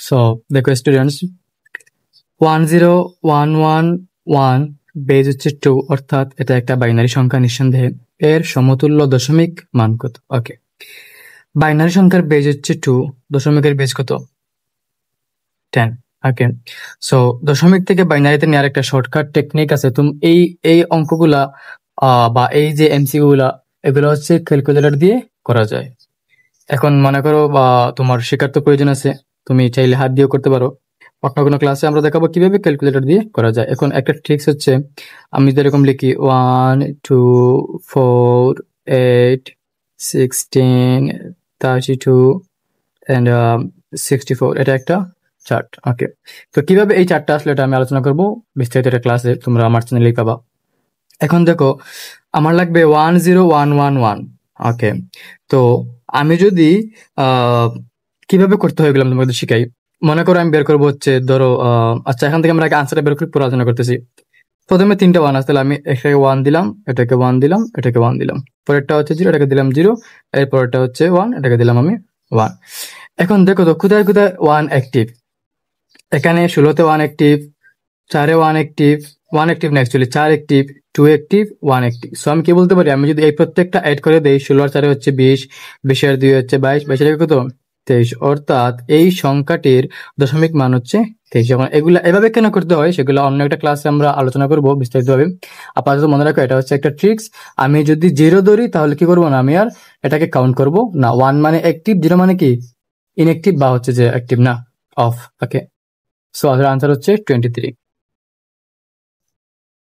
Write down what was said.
So দেখো students, 10111 base হচ্ছে 2, অর্থাৎ এটা একটা বাইনারি সংখ্যা নিঃসন্দেহে। এর সমতুল্য দশমিক মান কত? ওকে, বাইনারি সংখ্যার বেজ হচ্ছে 2, দশমিকের বেজ কত? 10। ওকে, সো দশমিক থেকে বাইনারিতে নেওয়ার একটা শর্টকাট টেকনিক আছে। তুমি এই এই অঙ্কগুলা বা এই যে এমসিকিউ গুলা, এগুলো হচ্ছে ক্যালকুলেটর দিয়ে করা যায়। এখন মনে করো বা তোমার শেখার তো প্রয়োজন আছে, তুমি চাইলে হাত দিয়েও করতে পারো। অন্য কোনো ক্লাসে আমরা দেখাবো কিভাবে ক্যালকুলেটর দিয়ে করা যায়। এখন একটা ট্রিক্স হচ্ছে, আমি যেরকম লিখি 1 2 4 8 16 32 and 64, এটা একটা চার্ট। ওকে, তো কিভাবে এই চার্টটা আসলে এটা আমি আলোচনা করবো বিস্তারিত একটা ক্লাসে, তোমরা আমার চ্যানেলেই পাবা। এখন দেখো, আমার লাগবে 10111। ওকে, তো আমি যদি কিভাবে করতে হয় এগুলো আমি তোমাদের শিখাই। মনে করো আমি বের করবো হচ্ছে, ধরো আচ্ছা, এখান থেকে আমরা আগে আনসারটা বের করে পরে আলোচনা করতেছি। প্রথমে 3টা 1 আছে, তাহলে আমি এটাকে 1 দিলাম, এটাকে 1 দিলাম, এটাকে 1 দিলাম। পরেরটা হচ্ছে 0, এটাকে দিলাম 0। এরপরটা হচ্ছে 1, এটাকে দিলাম আমি 1। এখন দেখো তো কোথায় কোথায় 1 অ্যাক্টিভ। এখানে 16তে 1 অ্যাক্টিভ, 4-এ 1 অ্যাক্টিভ, 1 অ্যাক্টিভ না actually 4 active, 2 active, 1 active. So আমি কি বলতে পারি, আমি যদি এই প্রত্যেকটা অ্যাড করে দেই, 16 আর 4 হচ্ছে 20, 20 আর 2 হচ্ছে 22, 22 এর কত? 23। অর্থাৎ এই সংখ্যাটির দশমিক মান হচ্ছে 23। এখন এগুলা এভাবে কেন করতে হয় সেগুলো অন্য একটা ক্লাসে আমরা আলোচনা করব বিস্তারিতভাবে। আপাতত মনে রাখো, এটা হচ্ছে একটা ট্রিক্স। আমি যদি 0 ধরি তাহলে কি করবো না, আমি আর এটাকে কাউন্ট করব না। 1 মানে অ্যাক্টিভ, 0 মানে কি ইনঅ্যাক্টিভ বা হচ্ছে যে অ্যাক্টিভ না, অফ। ওকে, সো আনসার হচ্ছে 23।